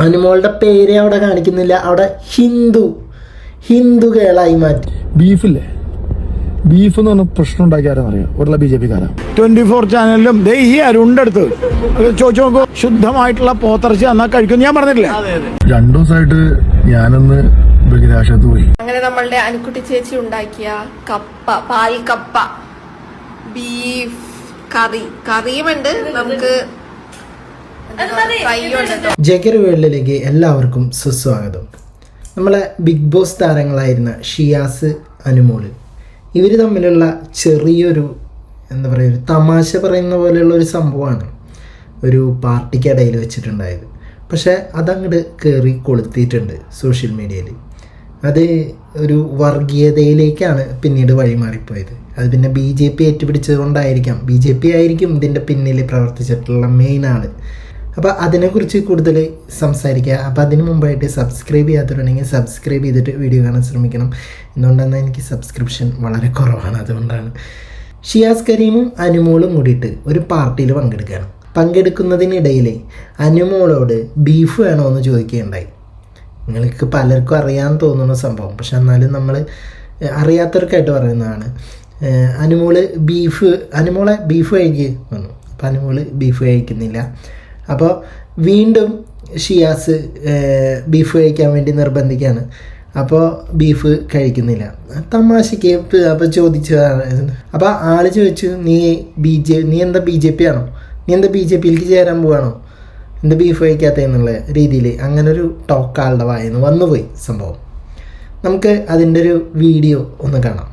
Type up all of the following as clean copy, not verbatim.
അനുമോളുടെ പേര് അവിടെ കാണിക്കുന്നില്ല, അവിടെ ഹിന്ദു കേളായി മാറ്റി. ബീഫില്ലേ, ബീഫ് എന്ന് പറഞ്ഞ പ്രശ്നം ഉണ്ടാക്കിയാരെന്നറിയാം ഉള്ള BJP-കാരാ. 24 ചാനലിലും ഈ അരുണ്ടെടുത്ത് ചോദിച്ചു നോക്കൂ, ശുദ്ധമായിട്ടുള്ള പോത്തിറച്ചി എന്നാ കഴിക്കും ഞാൻ പറഞ്ഞിട്ടില്ലേ. 2 ദിവസമായിട്ട് ഞാനൊന്ന് ബഹിരാകാശത്ത് പോയി. അങ്ങനെ നമ്മളുടെ അനുക്കുട്ടി ചേച്ചി ഉണ്ടാക്കിയ പാൽ കപ്പ ബീഫ് കറിയുമുണ്ട്, നമുക്ക് ജഗർ വേൾഡിലേക്ക് എല്ലാവർക്കും സുസ്വാഗതം. നമ്മളെ ബിഗ് ബോസ് താരങ്ങളായിരുന്ന ഷിയാസ്, അനുമോള്, ഇവർ തമ്മിലുള്ള ചെറിയൊരു ഒരു തമാശ പറയുന്ന പോലെയുള്ള ഒരു സംഭവമാണ് ഒരു പാർട്ടിക്കിടയിൽ വെച്ചിട്ടുണ്ടായത്. പക്ഷേ അതങ്ങോട്ട് കയറി കൊളുത്തിയിട്ടുണ്ട് സോഷ്യൽ മീഡിയയിൽ. അത് ഒരു വർഗീയതയിലേക്കാണ് പിന്നീട് വഴിമാറിപ്പോയത്. അത് പിന്നെ BJP ഏറ്റുപിടിച്ചത് കൊണ്ടായിരിക്കാം, BJP ആയിരിക്കും ഇതിൻ്റെ പിന്നിൽ പ്രവർത്തിച്ചിട്ടുള്ള മെയിൻ ആൾ. അപ്പോൾ അതിനെക്കുറിച്ച് കൂടുതൽ സംസാരിക്കുക. അപ്പോൾ അതിന് മുമ്പായിട്ട് സബ്സ്ക്രൈബ് ചെയ്യാത്തവരുണ്ടെങ്കിൽ സബ്സ്ക്രൈബ് ചെയ്തിട്ട് വീഡിയോ കാണാൻ ശ്രമിക്കണം. എന്തുകൊണ്ടെന്നാൽ എനിക്ക് സബ്സ്ക്രിപ്ഷൻ വളരെ കുറവാണ്, അതുകൊണ്ടാണ്. ഷിയാസ് കരീമും അനുമോളും കൂടിയിട്ട് ഒരു പാർട്ടിയിൽ പങ്കെടുക്കുന്നതിനിടയിൽ അനുമോളോട് ബീഫ് വേണോ എന്ന് ചോദിക്കുകയുണ്ടായി. നിങ്ങൾക്ക് പലർക്കും അറിയാമെന്ന് തോന്നുന്ന സംഭവം, പക്ഷെ എന്നാലും നമ്മൾ അറിയാത്തവർക്കായിട്ട് പറയുന്നതാണ്. അനുമോളെ ബീഫ് കഴിക്കുക വന്നു. അപ്പോൾ അനുമോള് ബീഫ് കഴിക്കുന്നില്ല. അപ്പോൾ വീണ്ടും ഷിയാസ് ബീഫ് കഴിക്കാൻ വേണ്ടി നിർബന്ധിക്കുകയാണ്. അപ്പോൾ ബീഫ് കഴിക്കുന്നില്ല. തമാശയ്ക്ക് അപ്പോൾ ചോദിച്ചതാണ്. അപ്പോൾ ആള് ചോദിച്ചു, നീ എന്താ BJP ആണോ, നീ എന്താ BJP-യിലേക്ക് ചേരാൻ പോവാണോ, എന്താ ബീഫ് കഴിക്കാത്ത എന്നുള്ള രീതിയിൽ അങ്ങനൊരു ടോക്ക് ആളുടെ വായന്ന് വന്നുപോയി സംഭവം. നമുക്ക് അതിൻ്റെ ഒരു വീഡിയോ ഒന്ന് കാണാം.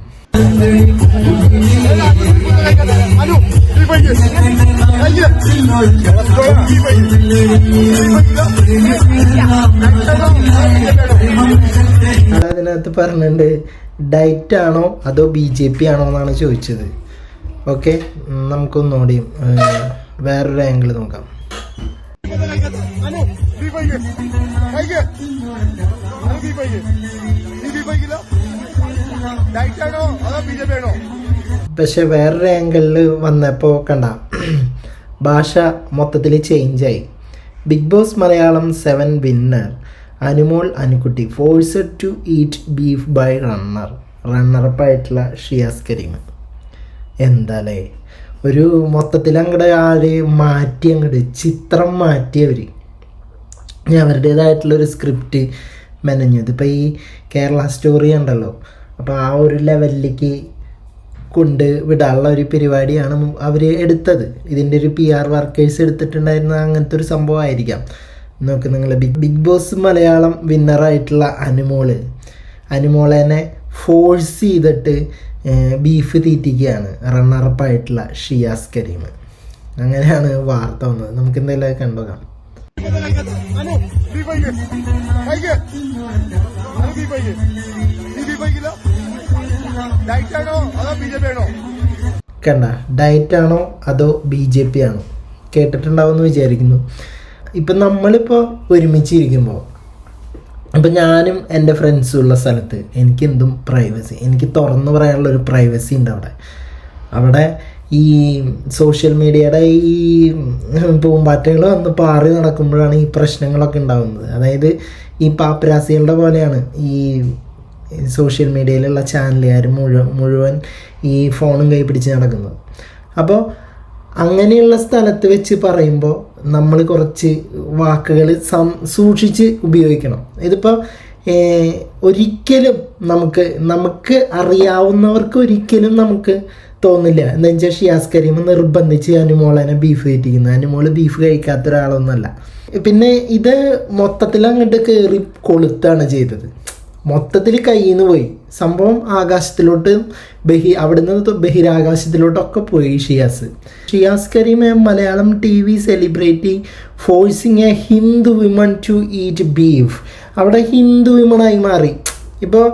അതിനകത്ത് പറഞ്ഞിട്ടുണ്ട്, ഡയറ്റ് ആണോ അതോ BJP ആണോ എന്നാണ് ചോദിച്ചത്. ഓക്കെ, നമുക്കൊന്നുകൂടി വേറൊരു ആംഗിൾ നോക്കാം. പക്ഷെ വേറൊരു ആംഗിളിൽ വന്നപ്പോൾ കണ്ട ഭാഷ മൊത്തത്തിൽ ചേഞ്ചായി. Big Boss Malayalam 7 winner Anumol Anukutty forced to eat beef by റണ്ണറപ്പായിട്ടുള്ള ഷിയാസ് കരീം. എന്താലേ, ഒരു മൊത്തത്തിൽ അങ്ങോട്ട് അങ്ങോട്ട് ചിത്രം മാറ്റിയവർ അവരുടേതായിട്ടുള്ളൊരു സ്ക്രിപ്റ്റ് മെനഞ്ഞു. ഇതിപ്പോൾ ഈ കേരള സ്റ്റോറി ഉണ്ടല്ലോ, അപ്പോൾ ആ ഒരു ലെവലിലേക്ക് കൊണ്ട് വിടാനുള്ള ഒരു പരിപാടിയാണ് അവർ എടുത്തത്. ഇതിൻ്റെ ഒരു PR വർക്കേഴ്സ് എടുത്തിട്ടുണ്ടായിരുന്ന അങ്ങനത്തെ ഒരു സംഭവമായിരിക്കാം. നോക്ക് നിങ്ങൾ, ബിഗ് ബോസ് മലയാളം വിന്നറായിട്ടുള്ള അനുമോളനെ ഫോഴ്സ് ചെയ്തിട്ട് ബീഫ് തീറ്റിക്കുകയാണ് റണ്ണറപ്പായിട്ടുള്ള ഷിയാസ് കരീം. അങ്ങനെയാണ് വാർത്ത വന്നത്. നമുക്ക് എന്തെങ്കിലും കണ്ടോക്കാം. കണ്ട, ഡയറ്റ് ആണോ അതോ BJP ആണോ കേട്ടിട്ടുണ്ടാവുമെന്ന് വിചാരിക്കുന്നു. ഇപ്പം നമ്മളിപ്പോൾ ഒരുമിച്ചിരിക്കുമ്പോൾ, അപ്പം ഞാനും എൻ്റെ ഫ്രണ്ട്സും ഉള്ള സ്ഥലത്ത് എനിക്ക് എന്തും പ്രൈവസി, എനിക്ക് തുറന്നു പറയാനുള്ളൊരു പ്രൈവസി ഉണ്ട് അവിടെ ഈ സോഷ്യൽ മീഡിയയുടെ ഈ പൂമ്പാറ്റകൾ വന്ന് പാറി നടക്കുമ്പോഴാണ് ഈ പ്രശ്നങ്ങളൊക്കെ ഉണ്ടാകുന്നത്. അതായത് ഈ പാപ്പരാസികളുടെ പോലെയാണ് ഈ സോഷ്യൽ മീഡിയയിലുള്ള ചാനലുകാർ മുഴുവൻ ഈ ഫോണും കൈ പിടിച്ച് നടക്കുന്നത്. അപ്പോൾ അങ്ങനെയുള്ള സ്ഥലത്ത് വെച്ച് പറയുമ്പോൾ നമ്മൾ കുറച്ച് വാക്കുകൾ സൂക്ഷിച്ച് ഉപയോഗിക്കണം. ഇതിപ്പോൾ ഒരിക്കലും നമുക്ക് അറിയാവുന്നവർക്ക് ഒരിക്കലും നമുക്ക് തോന്നില്ല. എന്താ വെച്ചാൽ ഷിയാസ് കരീം നിർബന്ധിച്ച് അനുമോളനെ ബീഫ് കയറ്റിക്കുന്നു. അനുമോള് ബീഫ് കഴിക്കാത്ത ഒരാളൊന്നുമല്ല. പിന്നെ ഇത് മൊത്തത്തിൽ അങ്ങോട്ട് കയറി കൊളുത്താണ് ചെയ്തത്. മൊത്തത്തിൽ കയ്യിൽ നിന്ന് പോയി സംഭവം. ആകാശത്തിലോട്ട് അവിടുന്ന് ബഹിരാകാശത്തിലോട്ടൊക്കെ പോയി Shiyas Kareem Malayalam TV celebrity forcing a Hindu women to eat beef. അവിടെ ഹിന്ദു വിമണായി മാറി. ഇപ്പോൾ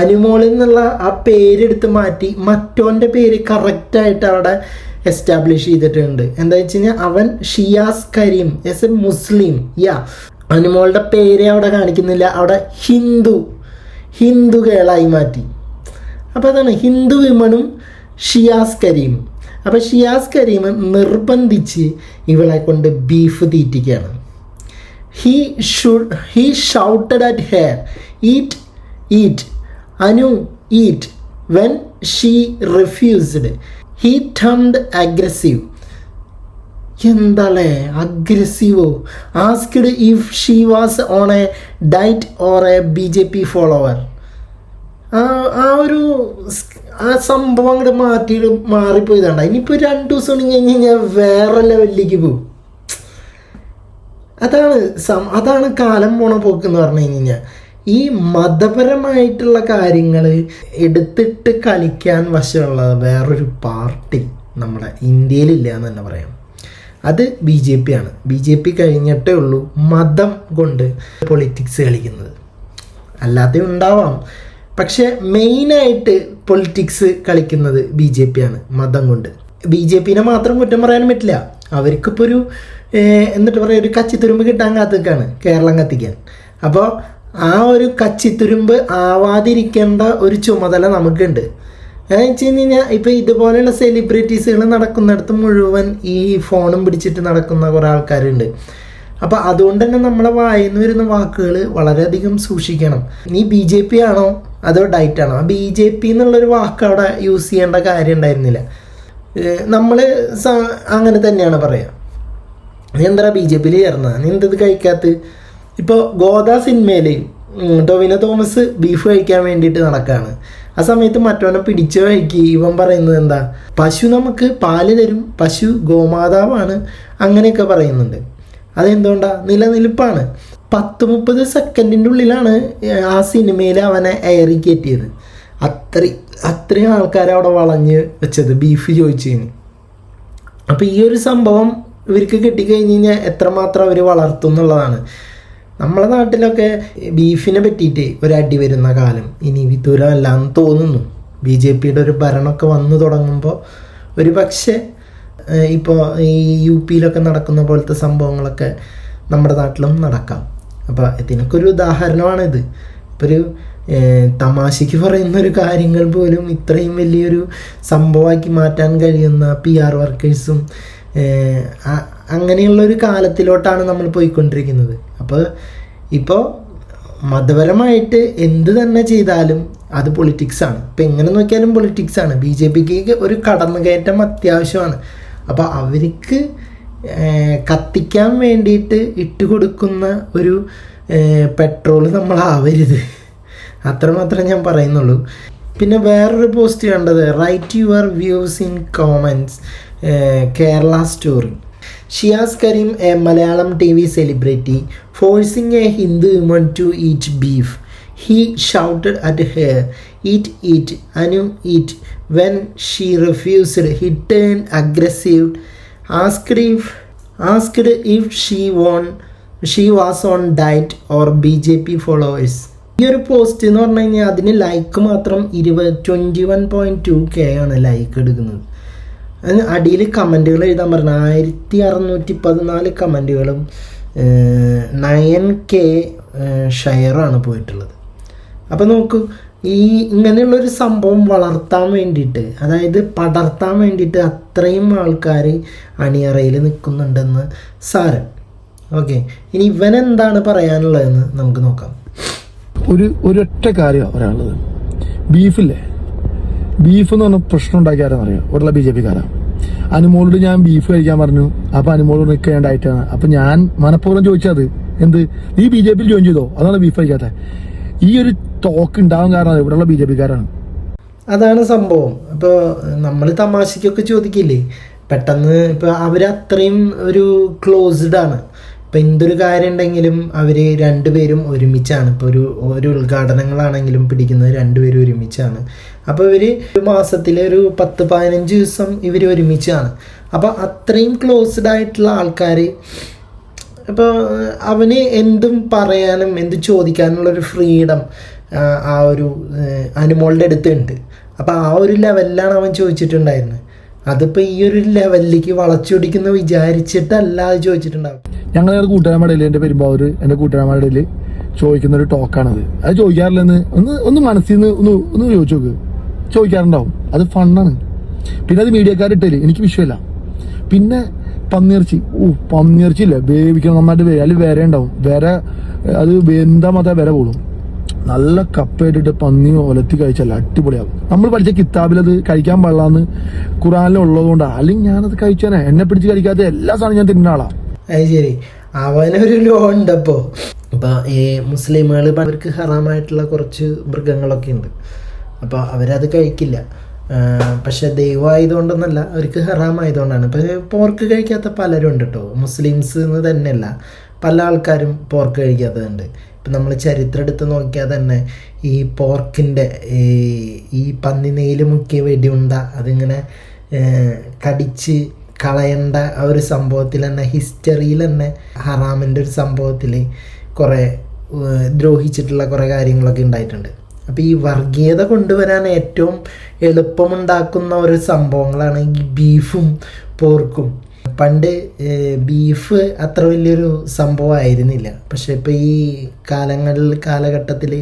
അനുമോളിൽ നിന്നുള്ള ആ പേരെടുത്ത് മാറ്റി മറ്റോൻ്റെ പേര് കറക്റ്റായിട്ട് അവിടെ എസ്റ്റാബ്ലിഷ് ചെയ്തിട്ടുണ്ട്. എന്താ വെച്ച് കഴിഞ്ഞാൽ അവൻ Shiyas Kareem S a Muslim. അനുമോളുടെ പേര് അവിടെ കാണിക്കുന്നില്ല, അവിടെ ഹിന്ദു കേളായി മാറ്റി. അപ്പോൾ അതാണ് ഹിന്ദു വിമണും ഷിയാസ് കരീം. അപ്പോൾ ഷിയാസ് കരീം നിർബന്ധിച്ച് ഇവളെ കൊണ്ട് beef തീറ്റിക്കുകയാണ്. he shouted at her, eat Anu, eat. When she refused, he turned aggressive. എന്താല്ലേ അഗ്രസീവോ? Asked if she was on a diet or a BJP follower. ആ സംഭവം അങ്ങോട്ട് മാറിപ്പോയതാണ്ട. ഇനിയിപ്പോൾ 2 ദിവസം കഴിഞ്ഞ് കഴിഞ്ഞാൽ വേറെ ലെവലിലേക്ക് പോകും. അതാണ് കാലം പോണ പോക്കെന്ന് പറഞ്ഞു കഴിഞ്ഞാൽ ഈ മതപരമായിട്ടുള്ള കാര്യങ്ങൾ എടുത്തിട്ട് കളിക്കാൻ വശമുള്ള വേറൊരു പാർട്ടി നമ്മുടെ ഇന്ത്യയിലില്ല എന്ന് തന്നെ പറയാം. അത് BJP ആണ്. BJP കഴിഞ്ഞിട്ടേ ഉള്ളൂ മതം കൊണ്ട് പൊളിറ്റിക്സ് കളിക്കുന്നത്. അല്ലാതെ ഉണ്ടാവാം, പക്ഷെ മെയിനായിട്ട് പൊളിറ്റിക്സ് കളിക്കുന്നത് BJP ആണ് മതം കൊണ്ട്. BJPനെ മാത്രം കുറ്റം പറയാനും പറ്റില്ല. അവർക്കിപ്പോൾ എന്നിട്ട് പറയുക ഒരു കച്ചിത്തുരുമ്പ് കിട്ടാൻ കാത്തിക്കാണ് കേരളം കത്തിക്കാൻ. അപ്പോൾ ആ ഒരു കച്ചിത്തുരുമ്പ് ആവാതിരിക്കേണ്ട ഒരു ചുമതല നമുക്കുണ്ട്. എന്ന് വെച്ച് കഴിഞ്ഞാൽ ഇപ്പോൾ ഇതുപോലെയുള്ള സെലിബ്രിറ്റീസുകൾ നടക്കുന്നിടത്ത് മുഴുവൻ ഈ ഫോണും പിടിച്ചിട്ട് നടക്കുന്ന കുറേ ആൾക്കാരുണ്ട്. അപ്പോൾ അതുകൊണ്ട് തന്നെ നമ്മളെ വായിന്ന് വരുന്ന വാക്കുകൾ വളരെയധികം സൂക്ഷിക്കണം. നീ BJP ആണോ അതോ ഡയറ്റ് ആണോ? ആ BJP എന്നുള്ളൊരു വാക്ക് അവിടെ യൂസ് ചെയ്യേണ്ട കാര്യം ഉണ്ടായിരുന്നില്ല. നമ്മൾ അങ്ങനെ തന്നെയാണ് പറയുക. നീ എന്താ BJPയിൽ ചേർന്നത്? നീ എന്തത് കഴിക്കാത്ത? ഇപ്പോൾ ഗോദ സിനിമയിൽ ടൊവിനോ തോമസ് ബീഫ് കഴിക്കാൻ വേണ്ടിയിട്ട് നടക്കുകയാണ്. ആ സമയത്ത് മറ്റവനെ പിടിച്ചു കഴിക്കുക. ഇവൻ പറയുന്നത് എന്താ? പശു നമുക്ക് പാല് തരും, പശു ഗോമാതാവാണ്, അങ്ങനെയൊക്കെ പറയുന്നുണ്ട്. അതെന്തുകൊണ്ടാ? നിലനിൽപ്പാണ്. 10-30 സെക്കൻഡിൻ്റെ ഉള്ളിലാണ് ആ സിനിമയിൽ അവനെ എയറി കയറ്റിയത്. അത്രയും ആൾക്കാരെ അവിടെ വളഞ്ഞ് വെച്ചത് ബീഫ് ചോദിച്ചതിന്. അപ്പോൾ ഈ ഒരു സംഭവം ഇവർക്ക് കിട്ടിക്കഴിഞ്ഞ് കഴിഞ്ഞാൽ എത്രമാത്രം അവർ വളർത്തും എന്നുള്ളതാണ്. നമ്മളെ നാട്ടിലൊക്കെ ബീഫിനെ പറ്റിയിട്ട് ഒരടി വരുന്ന കാലം ഇനി വിദൂരമല്ല എന്ന് തോന്നുന്നു. BJPയുടെ ഒരു ഭരണമൊക്കെ വന്നു തുടങ്ങുമ്പോൾ ഒരു പക്ഷേ ഇപ്പോൾ ഈ UPയിലൊക്കെ നടക്കുന്ന പോലത്തെ സംഭവങ്ങളൊക്കെ നമ്മുടെ നാട്ടിലും നടക്കാം. അപ്പോൾ ഇതിനൊക്കെ ഒരു ഉദാഹരണമാണിത്. ഇപ്പോൾ ഒരു തമാശയ്ക്ക് പറയുന്ന ഒരു കാര്യങ്ങൾ പോലും ഇത്രയും വലിയൊരു സംഭവമാക്കി മാറ്റാൻ കഴിയുന്ന PR വർക്കേഴ്സും അങ്ങനെയുള്ളൊരു കാലത്തിലോട്ടാണ് നമ്മൾ പോയിക്കൊണ്ടിരിക്കുന്നത്. അപ്പോൾ ഇപ്പോൾ മതപരമായിട്ട് എന്ത് തന്നെ ചെയ്താലും അത് പൊളിറ്റിക്സാണ്. ഇപ്പം എങ്ങനെ നോക്കിയാലും പൊളിറ്റിക്സാണ്. BJPക്ക് ഒരു കടന്നുകയറ്റം അത്യാവശ്യമാണ്. അപ്പോൾ അവർക്ക് കത്തിക്കാൻ വേണ്ടിയിട്ട് ഇട്ടുകൊടുക്കുന്ന ഒരു പെട്രോൾ നമ്മളാവരുത്. അത്രമാത്രം ഞാൻ പറയുന്നുള്ളൂ. പിന്നെ വേറൊരു പോസ്റ്റ് കണ്ടത്, write your views in comments Kerala Story. Shiyas Kareem, a Malayalam TV celebrity, forcing a Hindu woman to eat beef. He shouted at her, eat Anu, eat. When she refused, he turned aggressive, asked if she was on diet or BJP followers. ഈ ഒരു post എന്ന് പറഞ്ഞു കഴിഞ്ഞാൽ അതിന് like മാത്രം 21.2K ആണ് like എടുക്കുന്നത്. അതിന് അടിയിൽ കമൻറ്റുകൾ എഴുതാൻ പറഞ്ഞ 1614 കമൻറ്റുകളും 9K ഷെയറാണ് പോയിട്ടുള്ളത്. അപ്പോൾ നോക്കൂ, ഈ ഇങ്ങനെയുള്ളൊരു സംഭവം വളർത്താൻ വേണ്ടിയിട്ട്, അതായത് പടർത്താൻ വേണ്ടിയിട്ട് അത്രയും ആൾക്കാർ അണിയറയിൽ നിൽക്കുന്നുണ്ടെന്ന് സാരം. ഓക്കെ, ഇനി ഇവനെന്താണ് പറയാനുള്ളതെന്ന് നമുക്ക് നോക്കാം. ഒരൊറ്റ കാര്യമാണ് പറയാനുള്ളത്. ബീഫില്ലേ, ബീഫ് എന്ന് പറഞ്ഞാൽ പ്രശ്നം ഉണ്ടാക്കിയാരെന്നറിയാം ഇവിടെയുള്ള BJPക്കാരാണ്. അനുമോളോട് ഞാൻ ബീഫ് കഴിക്കാൻ പറഞ്ഞു. അപ്പോൾ അനുമോളോട് നിൽക്കേണ്ടായിട്ടാണ്. അപ്പം ഞാൻ മനഃപൂർവ്വം ചോദിച്ചത് എന്ത്, നീ BJPയിൽ ജോയിൻ ചെയ്തോ, അതാണ് ബീഫ് കഴിക്കാത്തത്. ഈ ഒരു ടോക്ക് ഉണ്ടാവാൻ കാരണം ഇവിടെയുള്ള BJPക്കാരാണ്. അതാണ് സംഭവം. അപ്പോൾ നമ്മൾ തമാശയ്ക്കൊക്കെ ചോദിക്കില്ലേ, പെട്ടെന്ന് ഇപ്പോൾ അവരത്രയും ഒരു ക്ലോസ്ഡ് ആണ്. ഇപ്പം എന്തൊരു കാര്യം ഉണ്ടെങ്കിലും അവർ രണ്ടുപേരും ഒരുമിച്ചാണ്. ഇപ്പോൾ ഒരു ഉദ്ഘാടനങ്ങളാണെങ്കിലും പിടിക്കുന്നത് രണ്ടുപേരും ഒരുമിച്ചാണ്. അപ്പോൾ ഇവർ ഒരു മാസത്തിൽ ഒരു 10-15 ദിവസം ഇവർ ഒരുമിച്ചാണ്. അപ്പോൾ അത്രയും ക്ലോസ്ഡ് ആയിട്ടുള്ള ആൾക്കാർ, അപ്പോൾ അവന് എന്തും പറയാനും എന്ത് ചോദിക്കാനുള്ളൊരു ഫ്രീഡം ആ ഒരു അനുമോളുടെ അടുത്തുണ്ട്. അപ്പോൾ ആ ഒരു ലെവലിലാണ് അവൻ ചോദിച്ചിട്ടുണ്ടായിരുന്നത്. അതിപ്പോൾ ഈ ഒരു ലെവലിലേക്ക് വളച്ചൊടിക്കുന്ന വിചാരിച്ചിട്ടല്ല അത് ചോദിച്ചിട്ടുണ്ടാവും. ഞങ്ങൾ കൂട്ടുകാരന്മാരുടെ ഇടയിൽ, എൻ്റെ പെരുമ്പാവൂർ എൻ്റെ കൂട്ടുകാരന്മാരുടെ ഇടയിൽ ചോദിക്കുന്ന ഒരു ടോക്കാണത്. അത് ചോദിക്കാറില്ലെന്ന് ഒന്ന് മനസ്സിൽ നിന്ന് ഒന്ന് ചോദിച്ചു നോക്ക്. ചോദിക്കാറുണ്ടാവും. അത് ഫണ്ണാണ്. പിന്നെ അത് മീഡിയക്കാരിട്ടേല് എനിക്ക് വിഷയമല്ല. പിന്നെ പന്നിയിറച്ചി ഇല്ലേ, വേവിക്കണം നന്നായിട്ട്, അതിൽ വിര ഉണ്ടാവും. വിര അത് എന്താ മാത്രമേ വിര പോലും. നല്ല കപ്പയിട്ടിട്ട് പന്നി ഒലത്തി കഴിച്ചല്ല അടിപൊളിയാകും. നമ്മൾ പഠിച്ച കിതാബിൽ അത് കഴിക്കാൻ പാടില്ലാന്ന് ഖുറാനിലുള്ളത് കൊണ്ടാണ്. അല്ലെങ്കിൽ ഞാനത് കഴിച്ചാനെ. എന്നെ പിടിച്ച് കഴിക്കാത്ത എല്ലാ സാധനവും ഞാൻ തിന്നുന്ന ആളാ. അത് ശരി, അവനൊരു ലോ ഉണ്ടപ്പോ. അപ്പോൾ ഈ മുസ്ലിമുകൾ അവർക്ക് ഹറാമായിട്ടുള്ള കുറച്ച് മൃഗങ്ങളൊക്കെ ഉണ്ട്. അപ്പോൾ അവരത് കഴിക്കില്ല. പക്ഷെ ദൈവമായതുകൊണ്ടൊന്നല്ല, അവർക്ക് ഹറാമായതുകൊണ്ടാണ്. ഇപ്പോൾ പോർക്ക് കഴിക്കാത്ത പലരും ഉണ്ട് കേട്ടോ. മുസ്ലിംസ് എന്ന് തന്നെയല്ല, പല ആൾക്കാരും പോർക്ക് കഴിക്കാത്തതുണ്ട്. ഇപ്പം നമ്മൾ ചരിത്രം എടുത്ത് നോക്കിയാൽ തന്നെ ഈ പോർക്കിൻ്റെ ഈ പന്നി നെയ്യിൽ മുക്കിയ വെടിയുണ്ട അതിങ്ങനെ കടിച്ച് കളയേണ്ട ആ ഒരു സംഭവത്തിൽ തന്നെ, ഹിസ്റ്ററിയിൽ തന്നെ ഹറാമിൻ്റെ ഒരു സംഭവത്തിൽ കുറേ ദ്രോഹിച്ചിട്ടുള്ള കുറേ കാര്യങ്ങളൊക്കെ ഉണ്ടായിട്ടുണ്ട്. അപ്പോൾ ഈ വർഗീയത കൊണ്ടുവരാൻ ഏറ്റവും എളുപ്പമുണ്ടാക്കുന്ന ഒരു സംഭവങ്ങളാണ് ഈ ബീഫും പോർക്കും. പണ്ട് ബീഫ് അത്ര വലിയൊരു സംഭവമായിരുന്നില്ല. പക്ഷെ ഇപ്പോൾ ഈ കാലഘട്ടത്തിൽ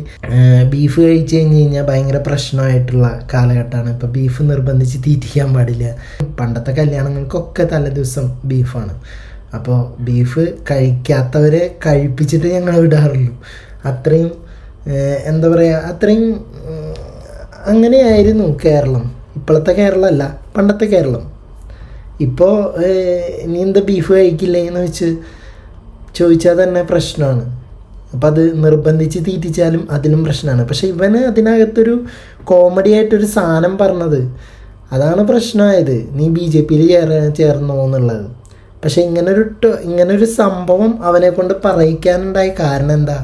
ബീഫ് കഴിച്ചു കഴിഞ്ഞാൽ ഭയങ്കര പ്രശ്നമായിട്ടുള്ള കാലഘട്ടമാണ്. ഇപ്പോൾ ബീഫ് നിർബന്ധിച്ച് തീറ്റിക്കാൻ പാടില്ല. പണ്ടത്തെ കല്യാണങ്ങൾക്കൊക്കെ തലേദിവസം ബീഫാണ്. അപ്പോൾ ബീഫ് കഴിക്കാത്തവരെ കഴിപ്പിച്ചിട്ട് ഞങ്ങൾ വിടാറുള്ളൂ. അത്രയും എന്താ പറയുക, അത്രയും അങ്ങനെയായിരുന്നു കേരളം. ഇപ്പോഴത്തെ കേരളമല്ല, പണ്ടത്തെ കേരളം. ഇപ്പോൾ നീ എന്താ ബീഫ് കഴിക്കില്ലേ എന്ന് ചോദിച്ചാൽ തന്നെ പ്രശ്നമാണ്. അപ്പം അത് നിർബന്ധിച്ച് തീറ്റിച്ചാലും അതിലും പ്രശ്നമാണ്. പക്ഷെ ഇവന് അതിനകത്തൊരു കോമഡി ആയിട്ടൊരു സാധനം പറഞ്ഞത്, അതാണ് പ്രശ്നമായത്. നീ BJP-യിൽ ചേർന്നോ എന്നുള്ളത്. പക്ഷെ ഇങ്ങനൊരു സംഭവം അവനെ കൊണ്ട് പറയിക്കാനുണ്ടായ കാരണം എന്താ?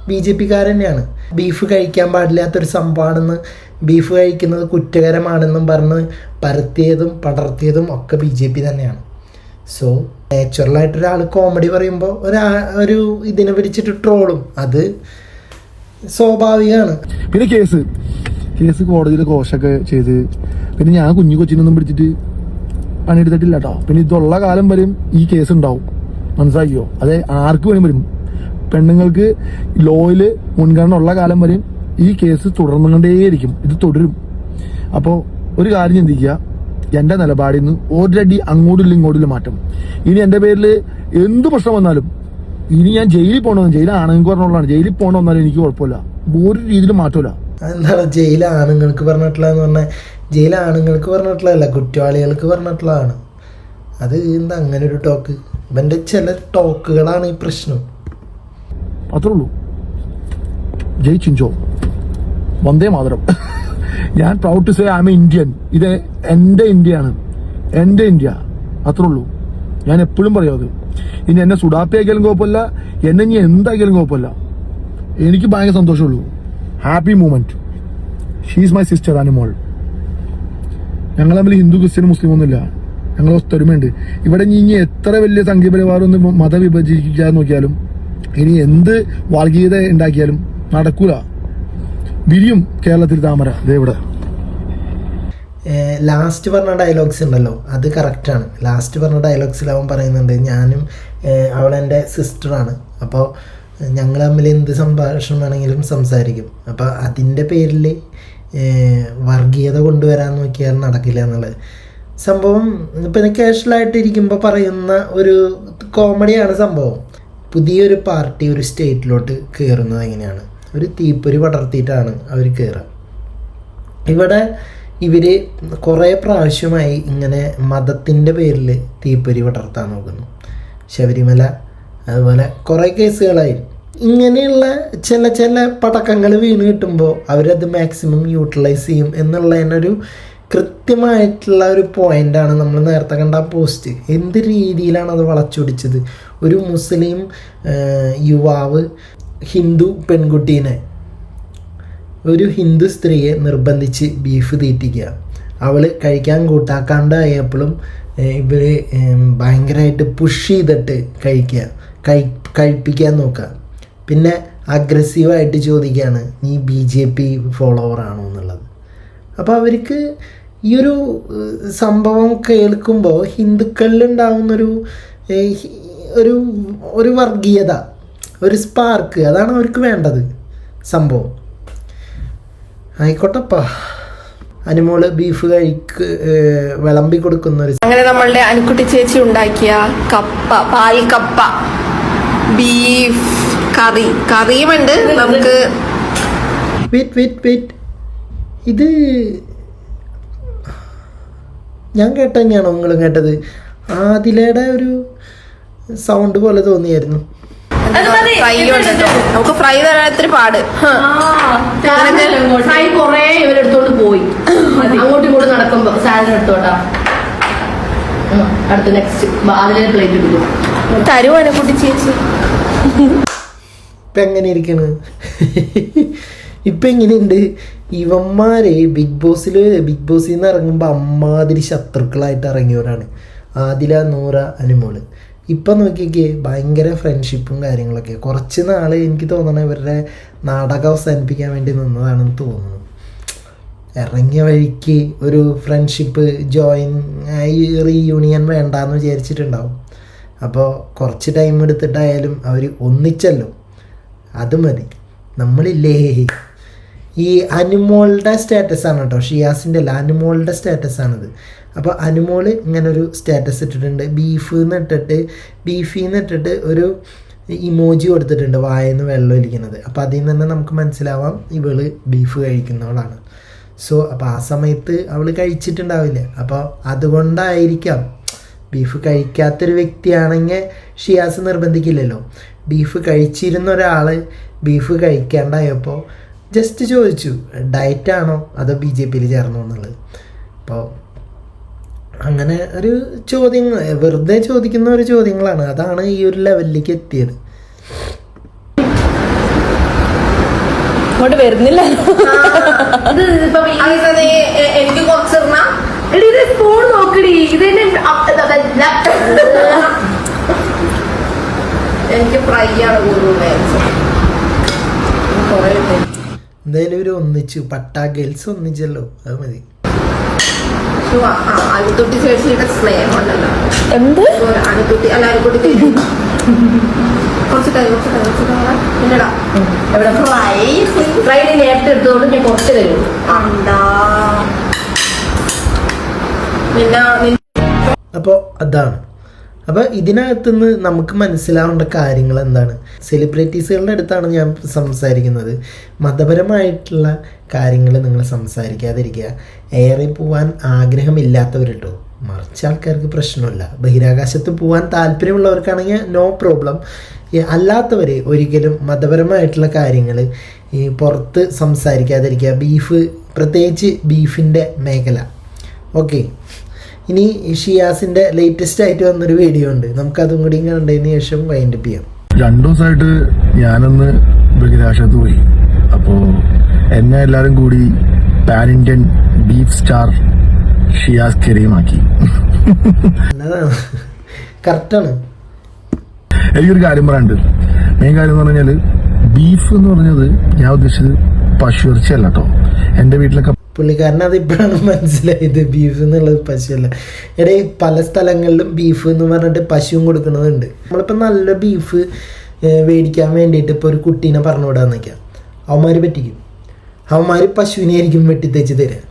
BJP-കാരൻ തന്നെയാണ്. ബീഫ് കഴിക്കാൻ പാടില്ലാത്തൊരു സംഭവമാണെന്ന്, ബീഫ് കഴിക്കുന്നത് കുറ്റകരമാണെന്നും പറഞ്ഞ് പരത്തിയതും പടർത്തിയതും ഒക്കെ BJP തന്നെയാണ്. സോ നാച്ചുറലായിട്ടൊരാൾ കോമഡി പറയുമ്പോൾ ഒരു ഇതിനെ പിടിച്ചിട്ട് ട്രോളും, അത് സ്വാഭാവികമാണ്. പിന്നെ കേസ് കോടതിയിൽ കോശൊക്കെ ചെയ്ത്, പിന്നെ ഞാൻ കൊച്ചിനൊന്നും പിടിച്ചിട്ട് പണിയെടുത്തിട്ടില്ല കേട്ടോ. പിന്നെ ഇതുള്ള കാലം വരെയും ഈ കേസ് ഉണ്ടാവും, മനസ്സിലാക്കിയോ? അതെ, ആർക്ക് വേണം വരും. പെണ്ണുങ്ങൾക്ക് ലോയിൽ മുൻഗണന ഉള്ള കാലം വരെയും ഈ കേസ് തുടർന്നുകൊണ്ടേയിരിക്കും. ഇത് തുടരും. അപ്പോൾ ഒരു കാര്യം ചിന്തിക്കുക, എൻ്റെ നിലപാടിൽ നിന്ന് ഒരടി അങ്ങോട്ടില്ല ഇങ്ങോട്ടില്ല മാറ്റം. ഇനി എൻ്റെ പേരിൽ എന്ത് പ്രശ്നം വന്നാലും, ഇനി ഞാൻ ജയിലിൽ പോകണമെന്ന്, ജയിലാണെങ്കിൽ പറഞ്ഞുള്ളതാണ്, ജയിലിൽ പോകണമെന്നാലും എനിക്ക് കുഴപ്പമില്ല, ഒരു രീതിയിലും മാറ്റമില്ല. എന്താണ് ജയിലാണുങ്ങൾക്ക് പറഞ്ഞിട്ടുള്ളതെന്ന് പറഞ്ഞാൽ? ജയിലാണുങ്ങൾക്ക് പറഞ്ഞിട്ടുള്ളതല്ല, കുറ്റവാളികൾക്ക് പറഞ്ഞിട്ടുള്ളതാണ്. അത് എന്താ അങ്ങനെ ഒരു ടോക്ക്? ഇവൻ്റെ ചില ടോക്കുകളാണ് ഈ പ്രശ്നം. അത്രേ ഉള്ളൂ. ജയ് ചിഞ്ചോ, വന്ദേ മാതരം. ഞാൻ proud to say I am Indian. ഇത് എൻ്റെ ഇന്ത്യയാണ്, എൻ്റെ ഇന്ത്യ. അത്രേ ഉള്ളൂ. ഞാൻ എപ്പോഴും പറയാം അത്. ഇനി എന്നെ സുഡാപ്പിയാക്കിയാലും കുഴപ്പമില്ല, എന്നെ ഇനി എന്താക്കിയാലും കുഴപ്പമില്ല. എനിക്ക് ഭയങ്കര സന്തോഷമുള്ളൂ. Happy moment. She's my sister Anumol. ഞങ്ങൾ തമ്മിൽ ഹിന്ദു ക്രിസ്ത്യൻ മുസ്ലിം ഒന്നുമില്ല, ഞങ്ങൾ ഒത്തൊരുമയുണ്ട്. ഇവിടെ ഇനി എത്ര വലിയ സംഘപരിവാരം ഒന്ന് മതവിഭജിക്കാൻ നോക്കിയാലും, ഇനി എന്ത് വർഗീയത ഉണ്ടാക്കിയാലും നടക്കൂല. വിരിയും കേരളത്തിൽ താമര. ഇവിടെ ലാസ്റ്റ് പറഞ്ഞ ഡയലോഗ്സ് ഉണ്ടല്ലോ, അത് കറക്റ്റാണ്. ലാസ്റ്റ് പറഞ്ഞ ഡയലോഗ്സിൽ അവൻ പറയുന്നുണ്ട്, ഞാനും അവളെൻ്റെ സിസ്റ്ററാണ്, അപ്പോൾ ഞങ്ങൾ തമ്മിൽ എന്ത് സംഭാഷണം വേണമെങ്കിലും സംസാരിക്കും. അപ്പോൾ അതിൻ്റെ പേരിൽ വർഗീയത കൊണ്ടുവരാൻ നോക്കിയാൽ നടക്കില്ല എന്നുള്ളത് സംഭവം. പിന്നെ കാഷ്വലായിട്ടിരിക്കുമ്പോൾ പറയുന്ന ഒരു കോമഡിയാണ് സംഭവം. പുതിയൊരു പാർട്ടി ഒരു സ്റ്റേറ്റിലോട്ട് കയറുന്നത് എങ്ങനെയാണ്? ഒരു തീപ്പൊരി പടർത്തിയിട്ടാണ് അവർ കയറുക. ഇവിടെ ഇവർ കുറേ പ്രാവശ്യമായി ഇങ്ങനെ മതത്തിൻ്റെ പേരിൽ തീപ്പൊരി പടർത്താൻ നോക്കുന്നു. ശബരിമല, അതുപോലെ കുറേ കേസുകളായി ഇങ്ങനെയുള്ള ചില പടക്കങ്ങൾ വീണ് കിട്ടുമ്പോൾ അവരത് മാക്സിമം യൂട്ടിലൈസ് ചെയ്യും എന്നുള്ളതിനൊരു കൃത്യമായിട്ടുള്ള ഒരു പോയിൻ്റാണ് നമ്മൾ നേരത്തെ കണ്ട ആ പോസ്റ്റ്. എന്ത് രീതിയിലാണ് അത് വളച്ചൊടിച്ചത്? ഒരു മുസ്ലിം യുവാവ് ഹിന്ദു പെൺകുട്ടീനെ, ഒരു ഹിന്ദു സ്ത്രീയെ നിർബന്ധിച്ച് ബീഫ് തീറ്റിക്കുക. അവൾ കഴിക്കാൻ കൂട്ടാക്കാണ്ടായപ്പോഴും ഇവർ ഭയങ്കരമായിട്ട് പുഷ് ചെയ്തിട്ട് കഴിപ്പിക്കാൻ നോക്കുക. പിന്നെ അഗ്രസീവായിട്ട് ചോദിക്കുകയാണ്, നീ BJP ഫോളോവർ ആണോ എന്നുള്ളത്. അപ്പോൾ അവർക്ക് ഈ സംഭവം കേൾക്കുമ്പോൾ ഹിന്ദുക്കളിലുണ്ടാവുന്നൊരു ഒരു വർഗീയത, ഒരു സ്പാർക്ക്, അതാണ് അവർക്ക് വേണ്ടത് സംഭവം. ആയിക്കോട്ടെപ്പാ. അനുമോള് ബീഫ് വിളമ്പി കൊടുക്കുന്ന ഒരു അങ്ങനെ നമ്മളുടെ അനുക്കുട്ടി ചേച്ചി ഉണ്ടാക്കിയ കപ്പ, പാൽ കപ്പ, ബീഫ് കറി, കറിയുമുണ്ട് നമുക്ക്. വെയിറ്റ് ഇത് ഞാൻ കേട്ട തന്നെയാണോ നിങ്ങളും കേട്ടത്? ആദിലയുടെ ഒരു സൗണ്ട് പോലെ തോന്നിയായിരുന്നു. ഫ്രൈ ഉണ്ട് കേട്ടോ, നമുക്ക് ഫ്രൈ തരാൻ ഇത്തിരി പാട്. ഫ്രൈ കൊറേ ഇവരെടുത്തോണ്ട് പോയി, അങ്ങോട്ടും ഇങ്ങോട്ടും നടക്കുമ്പോ സാലഡ് എടുത്തോട്ടാ. അടുത്ത നെക്സ്റ്റ് അതിലെ പ്ലേറ്റ് എടുക്കും. തരുവാണ് കുട്ടി ചേച്ചി. ഇപ്പം എങ്ങനെ ഇരിക്കണ്? ഇപ്പം എങ്ങനെയുണ്ട്? ഇവന്മാര് ബിഗ് ബോസിൽ നിന്ന് ഇറങ്ങുമ്പോൾ അമ്മാതിരി ശത്രുക്കളായിട്ട് ഇറങ്ങിയവരാണ് ആദില, നൂറ, അനുമോള്. ഇപ്പം നോക്കിയൊക്കെ ഭയങ്കര ഫ്രണ്ട്ഷിപ്പും കാര്യങ്ങളൊക്കെ. കുറച്ച് നാൾ എനിക്ക് തോന്നണം ഇവരുടെ നാടകം അവസാനിപ്പിക്കാൻ വേണ്ടി നിന്നതാണെന്ന് തോന്നുന്നു. ഇറങ്ങിയ വഴിക്ക് ഒരു ഫ്രണ്ട്ഷിപ്പ് റീയൂണിയൻ വേണ്ടാന്ന് വിചാരിച്ചിട്ടുണ്ടാവും. അപ്പോൾ കുറച്ച് ടൈം എടുത്തിട്ടായാലും അവർ ഒന്നിച്ചല്ലോ, അത് മതി. നമ്മളില്ലേ ഈ അനുമോളുടെ സ്റ്റാറ്റസാണ് കേട്ടോ, ഷിയാസിൻ്റെ അല്ല, അനുമോളുടെ സ്റ്റാറ്റസാണിത്. അപ്പോൾ അനുമോള് ഇങ്ങനൊരു സ്റ്റാറ്റസ് ഇട്ടിട്ടുണ്ട്, ബീഫീന്ന് ഇട്ടിട്ട് ഒരു ഇമോജി കൊടുത്തിട്ടുണ്ട്, വായന്ന് വെള്ളം ഒലിക്കുന്നത്. അപ്പോൾ അതിൽ നിന്ന് തന്നെ നമുക്ക് മനസ്സിലാവാം ഇവള് ബീഫ് കഴിക്കുന്നവളാണ്. സോ അപ്പോൾ ആ സമയത്ത് അവൾ കഴിച്ചിട്ടുണ്ടാവില്ല. അപ്പോൾ അതുകൊണ്ടായിരിക്കാം. ബീഫ് കഴിക്കാത്തൊരു വ്യക്തിയാണെങ്കിൽ ഷിയാസ് നിർബന്ധിക്കില്ലല്ലോ. ബീഫ് കഴിച്ചിരുന്ന ഒരാൾ ബീഫ് കഴിക്കാണ്ടായപ്പോൾ ജസ്റ്റ് ചോദിച്ചു ഡയറ്റാണോ അതോ BJPയിൽ ചേർന്നോ എന്നുള്ളത്. അപ്പോൾ അങ്ങനെ ഒരു ചോദ്യങ്ങൾ, വെറുതെ ചോദിക്കുന്ന ഒരു ചോദ്യങ്ങളാണ്. അതാണ് ഈ ഒരു ലെവലിലേക്ക് എത്തിയത്. ഇങ്ങോട്ട് വരുന്നില്ല. എനിക്ക് കുറച്ച് സ്പൂൺ നോക്കടി, ഇത് എനിക്ക് ഫ്രൈ ആണ് കൂടുതൽ. എന്തായാലും ഇവർ ഒന്നിച്ചു, പട്ടാ ഗേൾസ് ഒന്നിച്ചല്ലോ, അത് മതി. അനുക്കുട്ടി ചേച്ചിയുടെ സ്നേഹം ഉണ്ടല്ലോ. എന്ത് അനുക്കുട്ടി അല്ല, അനുക്കുട്ടി ചേച്ചി കുറച്ച് പിന്നെടാ എവിടെ ഫ്രൈ നേരത്തെ എടുത്തതുകൊണ്ട് ഞാൻ കുറച്ച് തരും. പിന്നെ അപ്പോൾ അതാണ്. അപ്പോൾ ഇതിനകത്തുനിന്ന് നമുക്ക് മനസ്സിലാവേണ്ട കാര്യങ്ങൾ എന്താണ്? സെലിബ്രിറ്റീസുകളുടെ അടുത്താണ് ഞാൻ സംസാരിക്കുന്നത്. മതപരമായിട്ടുള്ള കാര്യങ്ങൾ നിങ്ങൾ സംസാരിക്കാതിരിക്കുക. ഏറെ പോകാൻ ആഗ്രഹമില്ലാത്തവരിട്ടോ, മറിച്ച ആൾക്കാർക്ക് പ്രശ്നമില്ല. ബഹിരാകാശത്ത് പോകാൻ താല്പര്യമുള്ളവർക്കാണെങ്കിൽ നോ പ്രോബ്ലം. അല്ലാത്തവർ ഒരിക്കലും മതപരമായിട്ടുള്ള കാര്യങ്ങൾ ഈ പുറത്ത് സംസാരിക്കാതിരിക്കുക. ബീഫ്, പ്രത്യേകിച്ച് ബീഫിൻ്റെ മേഖല. ഓക്കെ, ഇനി ഷിയാസിൻ്റെ ലേറ്റസ്റ്റ് ആയിട്ട് വന്നൊരു വീഡിയോ ഉണ്ട്, നമുക്കതും കൂടി കണ്ടതിന് ശേഷം വൈൻഡപ്പ് ചെയ്യാം. 2 ദിവസമായിട്ട് ഞാനൊന്ന് ബഹിരാകാശത്ത് പോയി. അപ്പോൾ എന്നെ എല്ലാവരും കൂടി pan Indian beef star Shiyas കരീമാക്കി. നല്ലതാണ്, കറക്റ്റാണ്. എനിക്കൊരു കാര്യം പറയാനുണ്ട്. മെയിൻ കാര്യം എന്ന് പറഞ്ഞാൽ ബീഫ് എന്ന് പറഞ്ഞത് ഞാൻ ഉദ്ദേശിച്ചത് പശു ഇറച്ചിയല്ല കേട്ടോ. എൻ്റെ വീട്ടിലൊക്കെ പുള്ളിക്കാരൻ അതിപ്പോഴാണ് മനസ്സിലായത് ബീഫ് എന്നുള്ളത് പശുവല്ല. ഇടയിൽ പല സ്ഥലങ്ങളിലും ബീഫ് എന്ന് പറഞ്ഞിട്ട് പശുവും കൊടുക്കുന്നതുണ്ട്. നമ്മളിപ്പോൾ നല്ല ബീഫ് മേടിക്കാൻ വേണ്ടിയിട്ട് ഇപ്പോൾ ഒരു കുട്ടീനെ പറഞ്ഞു വിടാൻ നിൽക്കാം, അവന്മാർ പറ്റിക്കും. അവന്മാർ പശുവിനെ ആയിരിക്കും വെട്ടിത്തേച്ച് തരിക.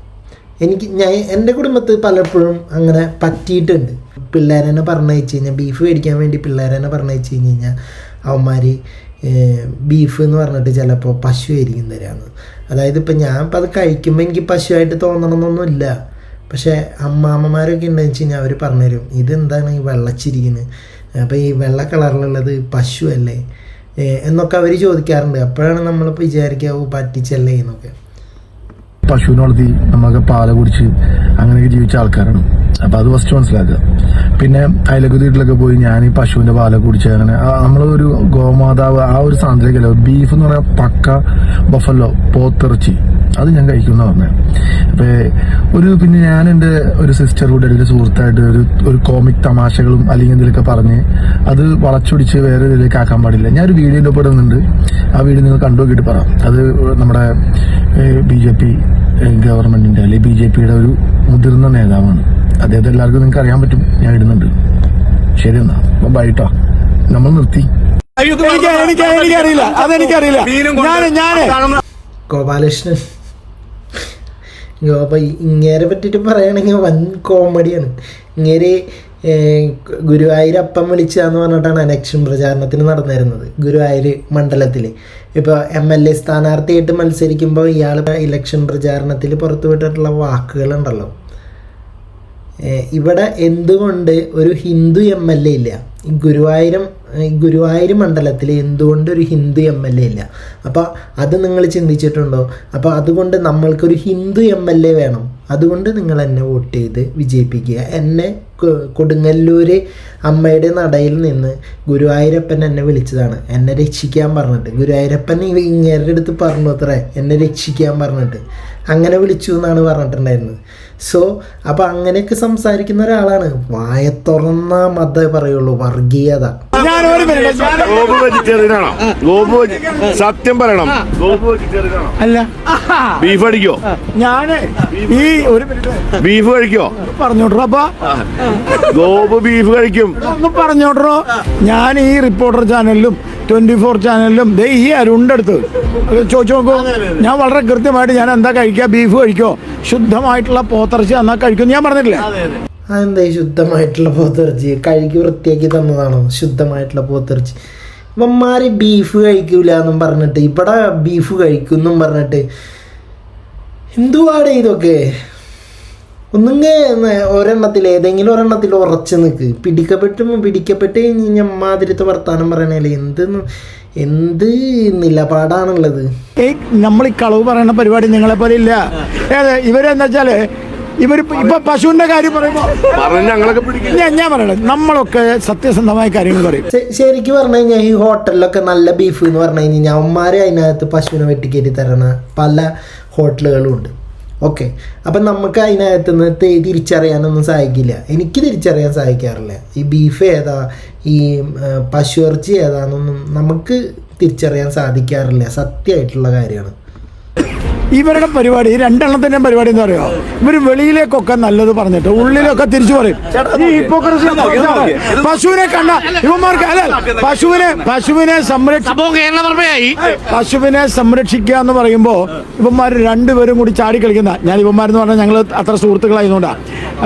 എൻ്റെ കുടുംബത്തിൽ പലപ്പോഴും അങ്ങനെ പറ്റിയിട്ടുണ്ട്. പിള്ളേരെന്നെ പറഞ്ഞയച്ച് കഴിഞ്ഞാൽ, ബീഫ് മേടിക്കാൻ വേണ്ടി പിള്ളേരെന്നെ പറഞ്ഞയച്ച് കഴിഞ്ഞാൽ അവന്മാർ ബീഫ് എന്ന് പറഞ്ഞിട്ട് ചിലപ്പോൾ പശു ആയിരിക്കും തരാമെന്ന്. അതായത് ഇപ്പം ഞാൻ ഇപ്പം അത് കഴിക്കുമ്പോൾ എനിക്ക് പശുവായിട്ട് തോന്നണമെന്നൊന്നുമില്ല. പക്ഷേ അമ്മാമ്മമാരൊക്കെ ഉണ്ടെന്ന് വെച്ച് കഴിഞ്ഞാൽ അവർ പറഞ്ഞുതരും, ഇതെന്താണ് ഈ വെള്ളച്ചിരിക്കുന്നത്, അപ്പോൾ ഈ വെള്ള കളറിലുള്ളത് പശു അല്ലേ എന്നൊക്കെ അവർ ചോദിക്കാറുണ്ട്. അപ്പോഴാണ് നമ്മളിപ്പോൾ വിചാരിക്കുക പറ്റിച്ചല്ലേ എന്നൊക്കെ. പശുവിനെ വളർത്തി നമ്മളൊക്കെ പാല് കുടിച്ച് അങ്ങനെയൊക്കെ ജീവിച്ച ആൾക്കാരാണ്. അപ്പൊ അത് ഫസ്റ്റ് മനസ്സിലാക്കുക. പിന്നെ അയലൊക്കെ വീട്ടിലൊക്കെ പോയി ഞാൻ ഈ പശുവിന്റെ പാലൊക്കെ കുടിച്ച് അങ്ങനെ നമ്മളൊരു ഗോമാതാവ് ആ ഒരു സാധനത്തിലേക്കല്ലോ. ബീഫ് എന്ന് പറഞ്ഞാൽ പക്ക ബഫല്ലോ, പോത്തിറച്ചി, അത് ഞാൻ കഴിക്കുന്ന പറഞ്ഞത്. അപ്പൊ പിന്നെ ഞാൻ എൻ്റെ ഒരു സിസ്റ്റർ കൂടെ ഒരു സുഹൃത്തായിട്ട് ഒരു കോമിക് തമാശകളും അല്ലെങ്കിൽ എന്തെങ്കിലുമൊക്കെ പറഞ്ഞ് അത് വളച്ചൊടിച്ച് വേറെ ഇതിലേക്ക് ആക്കാൻ പാടില്ല. ഞാനൊരു വീഡിയോയിൽ പെടുന്നുണ്ട്, ആ വീഡിയോ നിങ്ങൾ കണ്ടു നോക്കിയിട്ട് പറ. അത് നമ്മുടെ BJP ഗവൺമെന്റിന്റെ അല്ലെങ്കിൽ BJPയുടെ ഒരു മുതിർന്ന നേതാവാണ്. അദ്ദേഹത്തെ എല്ലാവർക്കും നിങ്ങൾക്ക് അറിയാൻ പറ്റും, ഞാൻ ഇടുന്നുണ്ട്. ശരി എന്നാ ബൈട്ടോ, നമ്മൾ നിർത്തി. എനിക്കറിയില്ല, അതെനിക്കറിയില്ല. ഗോപാലകൃഷ്ണൻ അപ്പോൾ ഇങ്ങേരെ പറ്റിയിട്ട് പറയുകയാണെങ്കിൽ വൻ കോമഡിയാണ്. ഇങ്ങേര് ഗുരുവായൂരപ്പം വിളിച്ചതെന്ന് പറഞ്ഞിട്ടാണ് ഇലക്ഷൻ പ്രചാരണത്തിന് നടന്നിരുന്നത് ഗുരുവായൂർ മണ്ഡലത്തിൽ. ഇപ്പോൾ MLA സ്ഥാനാർത്ഥിയായിട്ട് മത്സരിക്കുമ്പോൾ ഇയാൾ ഇലക്ഷൻ പ്രചാരണത്തിൽ പുറത്തുവിട്ടിട്ടുള്ള വാക്കുകളുണ്ടല്ലോ, ഇവിടെ എന്തുകൊണ്ട് ഒരു ഹിന്ദു MLA ഇല്ല, ഈ ഗുരുവായൂർ മണ്ഡലത്തിൽ എന്തുകൊണ്ട് ഒരു ഹിന്ദു MLA ഇല്ല? അപ്പോൾ അത് നിങ്ങൾ ചിന്തിച്ചിട്ടുണ്ടോ? അപ്പോൾ അതുകൊണ്ട് നമ്മൾക്കൊരു ഹിന്ദു MLA വേണം, അതുകൊണ്ട് നിങ്ങൾ എന്നെ വോട്ട് ചെയ്ത് വിജയിപ്പിക്കുക. എന്നെ കൊടുങ്ങല്ലൂർ അമ്മയുടെ നടയിൽ നിന്ന് ഗുരുവായൂരപ്പൻ എന്നെ വിളിച്ചതാണ്, എന്നെ രക്ഷിക്കാൻ പറഞ്ഞിട്ട്. ഗുരുവായൂരപ്പൻ ഇങ്ങേരുടെ അടുത്ത് പറഞ്ഞു അത്രേ, എന്നെ രക്ഷിക്കാൻ പറഞ്ഞിട്ട് അങ്ങനെ വിളിച്ചു എന്നാണ് പറഞ്ഞിട്ടുണ്ടായിരുന്നത്. സോ അപ്പോൾ അങ്ങനെയൊക്കെ സംസാരിക്കുന്ന ഒരാളാണ്. വായ തുറന്ന മതേ പറയുള്ളൂ, വർഗീയത. ഗോപു വെജിറ്റേറിയനാണോ? സത്യം പറയണം, ഗോപു വെജിറ്റേറിയനാണോ? അല്ല. ബീഫ് അടിക്കോ? ഞാന് ഈ ഒരു ബീഫ് കഴിക്കോ? പറഞ്ഞോട്ടോ. അപ്പൊ ഗോപു ബീഫ് കഴിക്കും. ഒന്ന് പറഞ്ഞോട്ടോ. ഞാൻ ഈ റിപ്പോർട്ടർ ചാനലിലും 24 ചാനലിലും ഈ അരുണ്ടെടുത്ത് ചോദിച്ചു നോക്കൂ. ഞാൻ വളരെ കൃത്യമായിട്ട് ഞാൻ എന്താ കഴിക്കുക, ബീഫ് കഴിക്കോ, ശുദ്ധമായിട്ടുള്ള പോത്തിറച്ചി എന്നാ കഴിക്കും ഞാൻ പറഞ്ഞിട്ടില്ലേ? അതെന്താ ഈ ശുദ്ധമായിട്ടുള്ള പോത്തിറച്ചി? കഴുകി വൃത്തിയാക്കി തന്നതാണോ ശുദ്ധമായിട്ടുള്ള പോത്തിറച്ചി? ഇവന്മാർ ബീഫ് കഴിക്കൂല എന്നും പറഞ്ഞിട്ട് ഇവിടെ ബീഫ് കഴിക്കുമെന്നും പറഞ്ഞിട്ട് എന്തുവാടെ ഇതൊക്കെ? ഒന്നുങ്ങ ഒരെണ്ണത്തിൽ ഏതെങ്കിലും ഒരെണ്ണത്തിൽ ഉറച്ചു നിൽക്ക്. പിടിക്കപ്പെട്ട് കഴിഞ്ഞ് മാതിരത്തെ വർത്താനം പറയണല്ലേ, എന്ത് നിലപാടാണുള്ളത്? നമ്മൾ ഈ കളവ് പറയുന്ന പരിപാടി നിങ്ങളെ പോലെ ഇല്ല. ഇവരെന്താ വെച്ചാല് ഇപ്പൊ പശുവിന്റെ കാര്യം പറയുമ്പോൾ ഞാൻ പറയണത് നമ്മളൊക്കെ സത്യസന്ധമായ കാര്യങ്ങൾ പറയും. ശരിക്കും പറഞ്ഞു കഴിഞ്ഞാൽ ഈ ഹോട്ടലിലൊക്കെ നല്ല ബീഫ് എന്ന് പറഞ്ഞു കഴിഞ്ഞാൽ അവന്മാര് അതിനകത്ത് പശുവിനെ വെട്ടിക്കയറ്റി തരണ പല ഹോട്ടലുകളും ഉണ്ട്. ഓക്കെ, അപ്പം നമുക്ക് അതിനകത്ത് നിന്ന് തിരിച്ചറിയാനൊന്നും സാധിക്കില്ല. എനിക്ക് തിരിച്ചറിയാൻ സാധിക്കാറില്ല ഈ ബീഫ് ഏതാ ഈ പശു ഇറച്ചി ഏതാണെന്നൊന്നും നമുക്ക് തിരിച്ചറിയാൻ സാധിക്കാറില്ല. സത്യമായിട്ടുള്ള കാര്യമാണ്. ഇവരുടെ പരിപാടി, രണ്ടെണ്ണത്തിൻ്റെ പരിപാടി എന്താ പറയുക, ഇവർ വെളിയിലേക്കൊക്കെ നല്ലത് പറഞ്ഞിട്ട് ഉള്ളിലൊക്കെ തിരിച്ചു പറയും. ഈ ഹിപ്പോക്രസി പശുവിനെ കണ്ട ഇവന്മാർക്ക് അല്ല, പശുവിനെ സംരക്ഷിക്കുക എന്ന് പറയുമ്പോൾ ഇവന്മാർ രണ്ടുപേരും കൂടി ചാടി കളിക്കുന്ന, ഞാൻ ഇവന്മാരെന്ന് പറഞ്ഞാൽ ഞങ്ങൾ അത്ര സുഹൃത്തുക്കളായതുകൊണ്ടാണ്,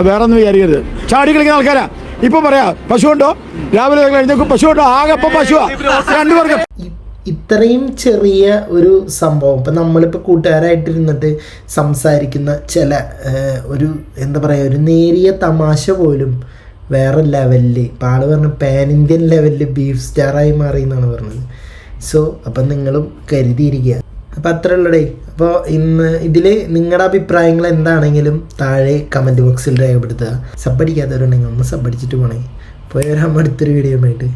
വേറെ ഒന്നും വിചാരിക്കരുത്. ചാടി കളിക്കുന്ന ആൾക്കാരാ. ഇപ്പൊ പറയാ പശു ഉണ്ടോ, രാവിലെ കഴിഞ്ഞ പശു ഉണ്ടോ, ആകെ ഇപ്പൊ പശുവാ രണ്ടുപേർക്ക്. ഇത്രയും ചെറിയ ഒരു സംഭവം ഇപ്പം നമ്മളിപ്പോൾ കൂട്ടുകാരായിട്ടിരുന്നിട്ട് സംസാരിക്കുന്ന ചില ഒരു എന്താ പറയുക ഒരു നേരിയ തമാശ പോലും വേറെ ലെവലിൽ ഇപ്പം ആൾ പറഞ്ഞു പാൻ ഇന്ത്യൻ ലെവലിൽ ബീഫ് സ്റ്റാറായി മാറി എന്നാണ് പറഞ്ഞത്. സോ അപ്പം നിങ്ങളും കരുതിയിരിക്കുക. അപ്പം അത്ര ഉള്ളടേ. അപ്പോൾ ഇന്ന് ഇതിൽ നിങ്ങളുടെ അഭിപ്രായങ്ങൾ എന്താണെങ്കിലും താഴെ കമൻറ്റ് ബോക്സിൽ രേഖപ്പെടുത്തുക. സബ്ബടിക്കാത്തവരുണ്ടെങ്കിൽ ഒന്ന് സബ്ബടിച്ചിട്ട് പോകണേ. പോയി വരാൻ അടുത്തൊരു വീഡിയോ ആയിട്ട്.